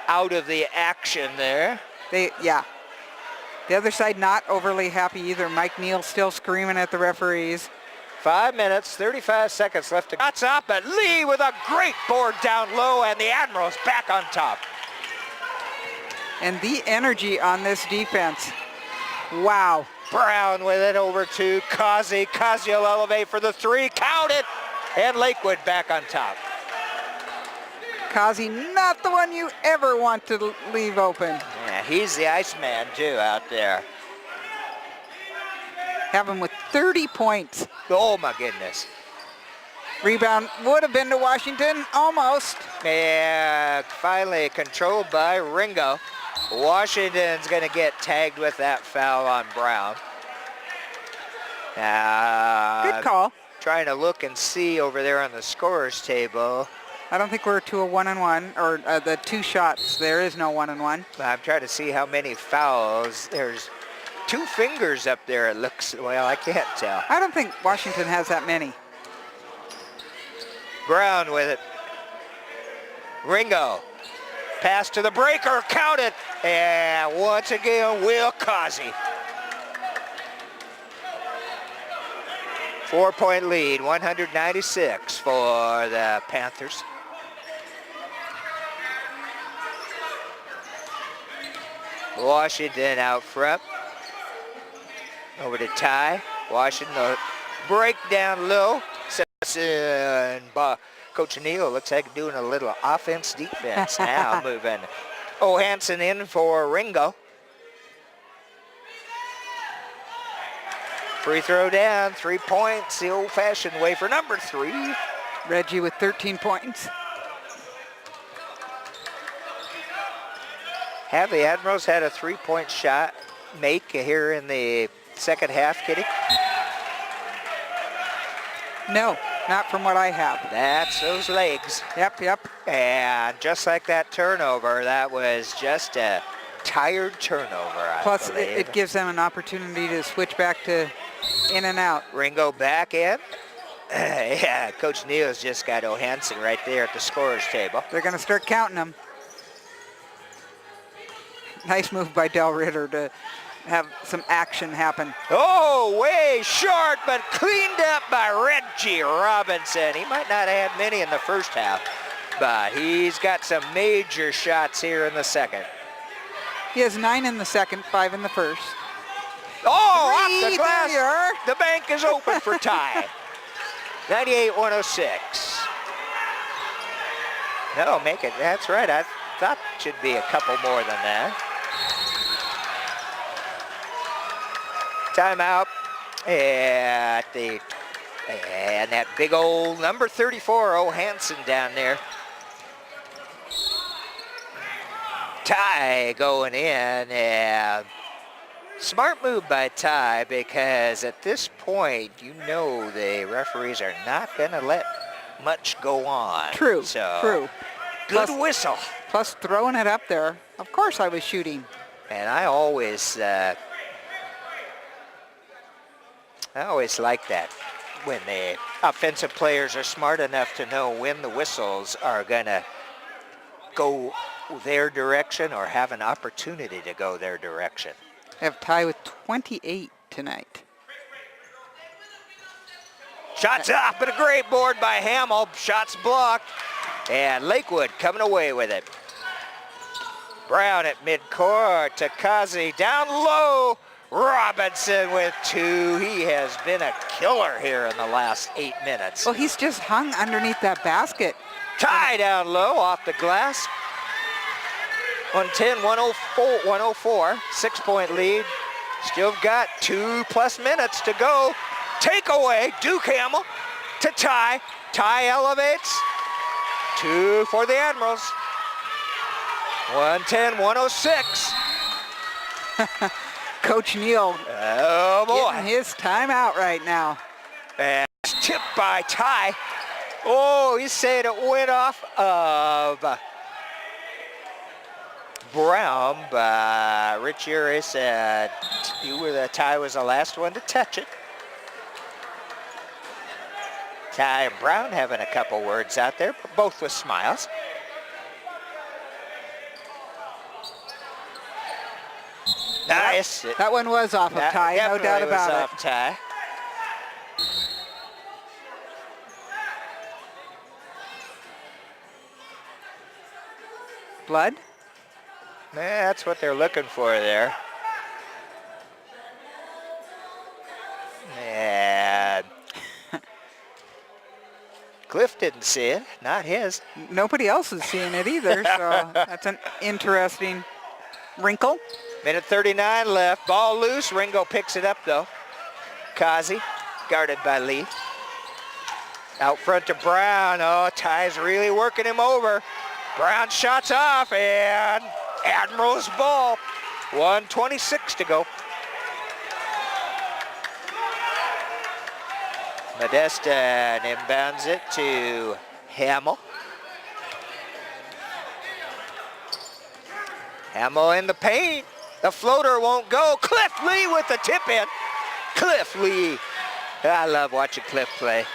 out of the action there. The other side not overly happy either. Mike Neal still screaming at the referees. 5 minutes, 35 seconds left to go. Shots up, but Lee with a great board down low, and the Admirals back on top. And the energy on this defense. Wow. Brown with it over to Kazi. Kazi will elevate for the 3. Count it! And Lakewood back on top. Kazi, not the one you ever want to leave open. Yeah, he's the Iceman too out there. Have him with 30 points. Oh my goodness. Rebound would have been to Washington, almost. And finally controlled by Ringo. Washington's going to get tagged with that foul on Brown. Good call. Trying to look and see over there on the scorer's table. I don't think we're to a 1-on-1, or the 2 shots. There is no 1-on-1. I'm trying to see how many fouls. There's 2 fingers up there, it looks. Well, I can't tell. I don't think Washington has that many. Brown with it. Ringo. Pass to the breaker. Count it. And once again, Will Kazi. 4-point lead, 196 for the Panthers. Washington out front. Over to Ty. Washington break down low. And Coach Neal looks like doing a little offense-defense now, moving Johansson in for Ringo. Free throw down, 3 points, the old-fashioned way for number 3. Reggie with 13 points. Have the Admirals had a 3-point shot make here in the second half, Kitty? No, not from what I have. That's those legs. Yep. And just like that turnover, that was just a tired turnover, Plus, I believe. it gives them an opportunity to switch back to in and out. Ringo back in. Yeah, Coach Neal's just got Johansson right there at the scorer's table. They're going to start counting them. Nice move by Del Ritter to have some action happen. Oh, way short, but cleaned up by Reggie Robinson. He might not have had many in the first half, but he's got some major shots here in the second. He has 9 in the second, 5 in the first. Oh, off the glass. There you are. The bank is open for tie. 98-106. No, make it. That's right. I thought it should be a couple more than that. Timeout and that big old number 34 Johansson down there. Ty going in, and smart move by Ty, because at this point you know the referees are not going to let much go on. True. Good whistle. Plus throwing it up there. Of course I was shooting. And I always like that when the offensive players are smart enough to know when the whistles are going to go their direction or have an opportunity to go their direction. I have Ty with 28 tonight. Shots up, and a great board by Hamill. Shots blocked, and Lakewood coming away with it. Brown at midcourt, Takazi down low. Robinson with 2. He has been a killer here in the last 8 minutes. Well, he's just hung underneath that basket. Tie down low off the glass. 110, 104, 6-point lead. Still got 2+ minutes to go. Takeaway, Duke Hamill to Ty. Ty elevates. 2 for the Admirals. 110, 106. Coach Neal getting his timeout right now. And tipped by Ty. Oh, he's saying it went off of Brown, but Rich Uri said Ty was the last one to touch it. Ty and Brown having a couple words out there, but both with smiles. Nice. That one was off of Ty, no doubt about it. Off Ty. Blood? That's what they're looking for there. And Cliff didn't see it, not his. Nobody else is seeing it either, so that's an interesting wrinkle. Minute 39 left. Ball loose. Ringo picks it up, though. Kazi, guarded by Lee. Out front to Brown. Oh, Ty's really working him over. Brown shots off, and Admirals ball. 1:26 to go. Modesta inbounds it to Hamill. Hamill in the paint. The floater won't go. Cliff Lee with the tip in. Cliff Lee. I love watching Cliff play.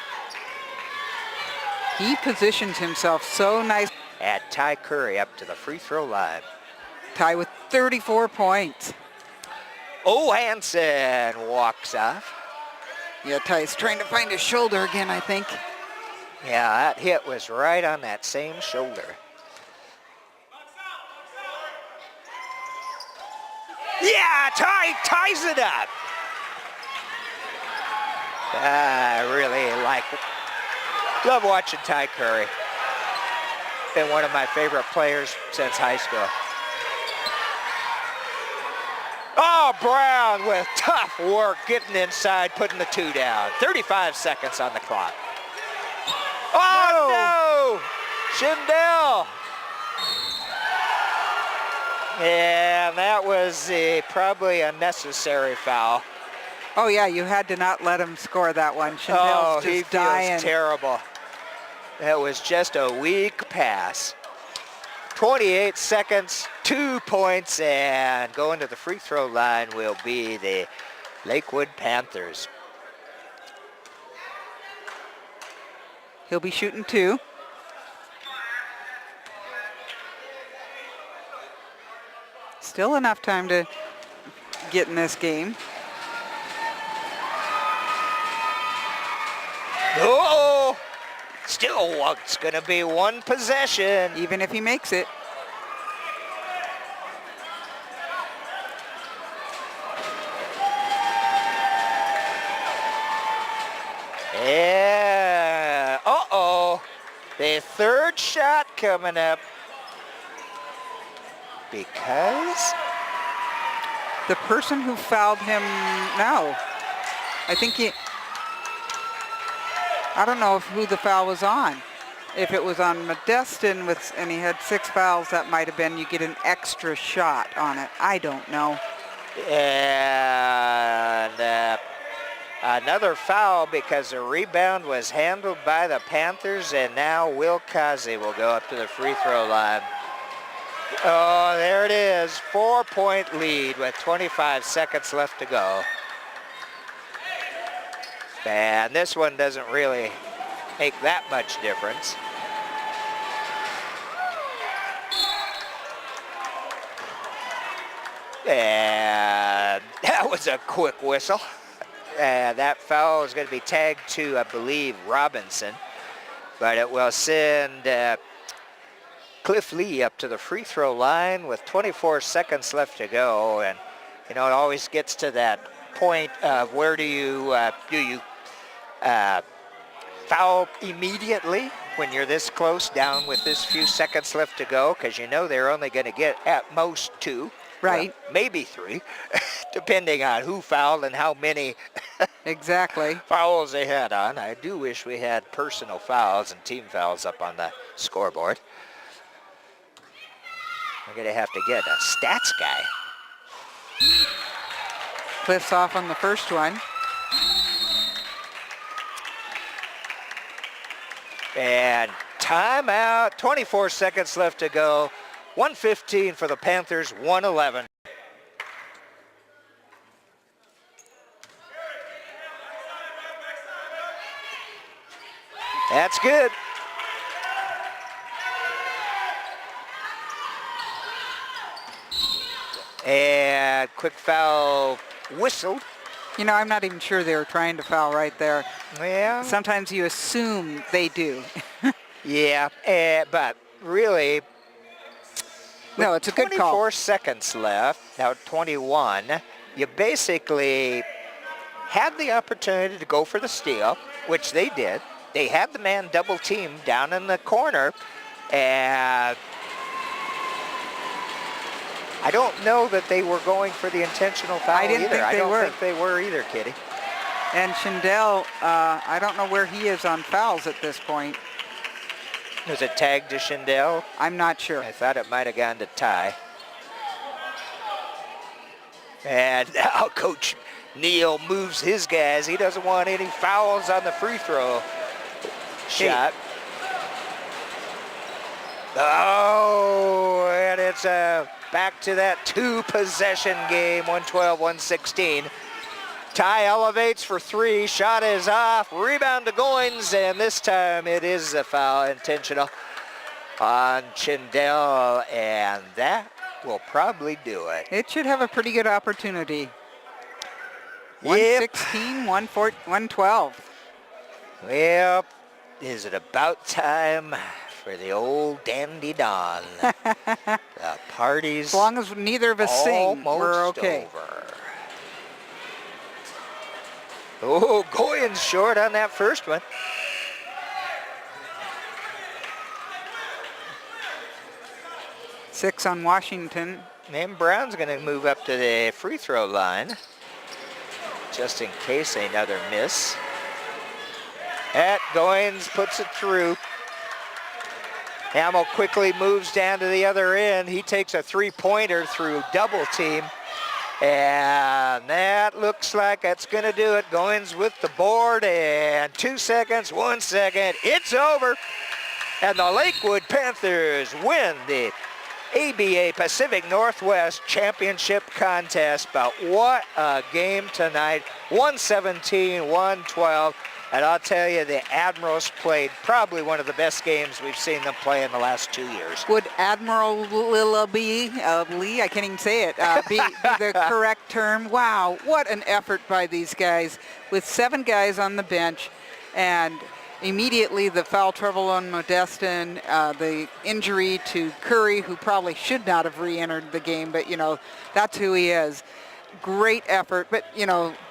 He positions himself so nice. Add Ty Curry up to the free throw line. Ty with 34 points. Johansson walks off. Yeah, Ty's trying to find his shoulder again, I think. Yeah, that hit was right on that same shoulder. Yeah, Ty ties it up. I really love watching Ty Curry. Been one of my favorite players since high school. Oh, Brown with tough work getting inside, putting the 2 down. 35 seconds on the clock. Oh, no! Schindel. Yeah, that was probably a necessary foul. Oh, yeah, you had to not let him score that one. Schindel's he just dying. feels terrible. That was just a weak pass. 28 seconds, 2 points, and going to the free throw line will be the Lakewood Panthers. He'll be shooting 2. Still enough time to get in this game. Oh, still it's going to be one possession. Even if he makes it. Yeah, uh-oh. The third shot coming up. Because? The person who fouled him, no. I think I don't know who the foul was on. If it was on Modestin and he had 6 fouls, that might have been, you get an extra shot on it. I don't know. And another foul because the rebound was handled by the Panthers, and now Will Kazi will go up to the free throw line. Oh, there it is. 4-point lead with 25 seconds left to go. And this one doesn't really make that much difference. And that was a quick whistle. That foul is going to be tagged to, I believe, Robinson. But it will send Cliff Lee up to the free throw line with 24 seconds left to go. And, you know, it always gets to that point of where do you foul immediately when you're this close down with this few seconds left to go, because you know they're only going to get at most 2. Right. Well, maybe 3, depending on who fouled and how many exactly fouls they had on. I do wish we had personal fouls and team fouls up on the scoreboard. We're going to have to get a stats guy. Cliff's off on the first one. And timeout, 24 seconds left to go. 1:15 for the Panthers, 1:11. That's good. And quick foul whistled. You know, I'm not even sure they were trying to foul right there. Yeah. Sometimes you assume they do. Yeah, but really, no, it's a good call. 24 seconds left, now 21. You basically had the opportunity to go for the steal, which they did. They had the man double team down in the corner, and I don't know that they were going for the intentional foul I didn't either. think they were. I don't think they were either, Kitty. And Schindel, I don't know where he is on fouls at this point. Was it tagged to Schindel? I'm not sure. I thought it might have gone to Ty. And now Coach Neal moves his guys. He doesn't want any fouls on the free throw shot. Oh, and it's back to that 2-possession game, 112-116. Ty elevates for 3. Shot is off. Rebound to Goins, and this time it is a foul intentional on Schindel, and that will probably do it. It should have a pretty good opportunity. Yep. 116, 112. Well, is it about time for the old Dandy Don? The party's As long as neither of us sing, we're okay. over. Oh, Goyen's short on that first one. Six on Washington. And Brown's going to move up to the free throw line, just in case another miss. Goins puts it through. Hamill quickly moves down to the other end. He takes a three-pointer through double team. And that looks like that's going to do it. Goins with the board, and 2 seconds, 1 second. It's over. And the Lakewood Panthers win the ABA Pacific Northwest Championship contest. But what a game tonight. 117-112. And I'll tell you, the Admirals played probably one of the best games we've seen them play in the last 2 years. Would Admiral Lee, I can't even say it, be the correct term? Wow, what an effort by these guys with 7 guys on the bench, and immediately the foul trouble on Modestin, the injury to Curry, who probably should not have re-entered the game, but, that's who he is. Great effort, but,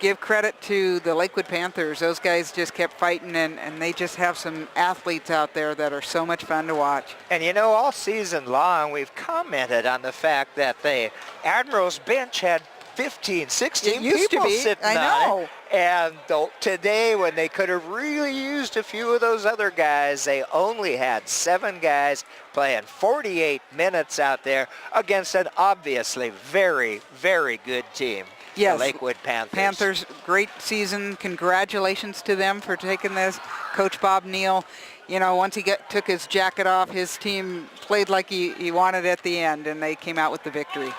give credit to the Lakewood Panthers. Those guys just kept fighting, and they just have some athletes out there that are so much fun to watch. And, all season long, we've commented on the fact that the Admirals bench had 15, 16 people sitting on it. And today, when they could have really used a few of those other guys, they only had 7 guys playing 48 minutes out there against an obviously very, very good team. Yes, the Lakewood Panthers. Panthers, great season. Congratulations to them for taking this. Coach Bob Neal, once he took his jacket off, his team played like he wanted at the end, and they came out with the victory.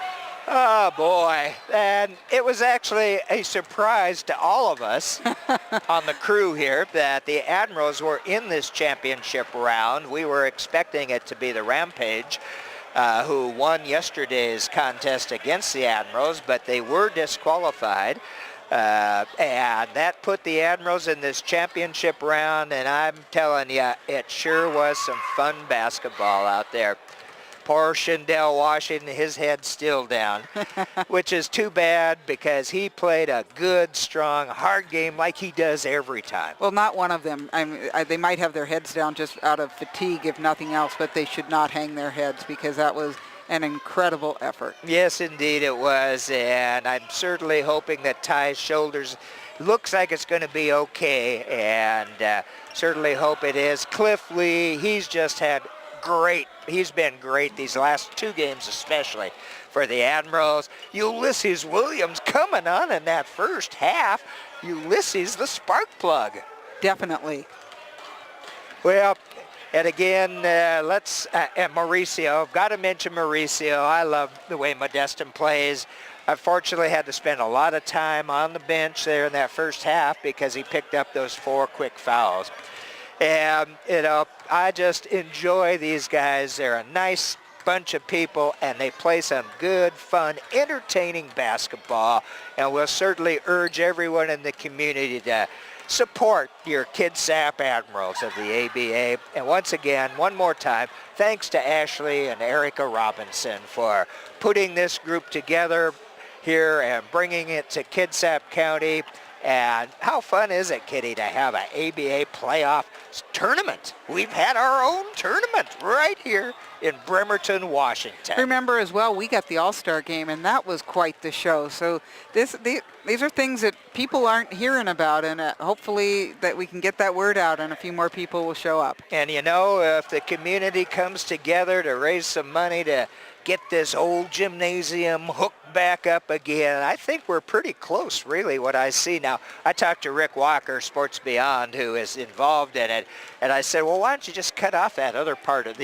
Oh, boy. And it was actually a surprise to all of us on the crew here that the Admirals were in this championship round. We were expecting it to be the Rampage, who won yesterday's contest against the Admirals, but they were disqualified. And that put the Admirals in this championship round, and I'm telling you, it sure was some fun basketball out there. Poor Shindell Washington, his head's still down, which is too bad because he played a good, strong, hard game like he does every time. Well, not one of them. They might have their heads down just out of fatigue, if nothing else, but they should not hang their heads because that was an incredible effort. Yes, indeed it was, and I'm certainly hoping that Ty's shoulders looks like it's going to be okay, and certainly hope it is. Cliff Lee, he's just had he's been great these last 2 games, especially for the Admirals. Ulysses Williams coming on in that first half. Ulysses, the spark plug. Definitely. Well, and again, and Mauricio, got to mention Mauricio. I love the way Modestin plays. I fortunately had to spend a lot of time on the bench there in that first half because he picked up those 4 quick fouls. And, I just enjoy these guys. They're a nice bunch of people, and they play some good, fun, entertaining basketball. And we'll certainly urge everyone in the community to support your Kitsap Admirals of the ABA. And once again, one more time, thanks to Ashley and Erica Robinson for putting this group together here and bringing it to Kitsap County. And how fun is it, Kitty, to have an ABA playoff tournament? We've had our own tournament right here in Bremerton, Washington. Remember as well, we got the All-Star game, and that was quite the show. So these are things that people aren't hearing about, and hopefully that we can get that word out and a few more people will show up. And, if the community comes together to raise some money to get this old gymnasium hooked back up again, I think we're pretty close, really, what I see now. I talked to Rick Walker, Sports Beyond, who is involved in it, and I said, well, why don't you just cut off that other part of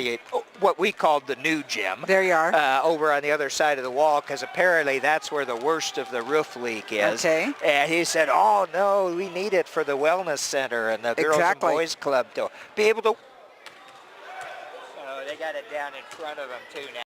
what we called the new gym. There you are. Over on the other side of the wall, because apparently that's where the worst of the roof leak is. Okay. And he said, oh, no, we need it for the wellness center and the Girls and Boys Club to be able to. Oh, they got it down in front of them, too, now.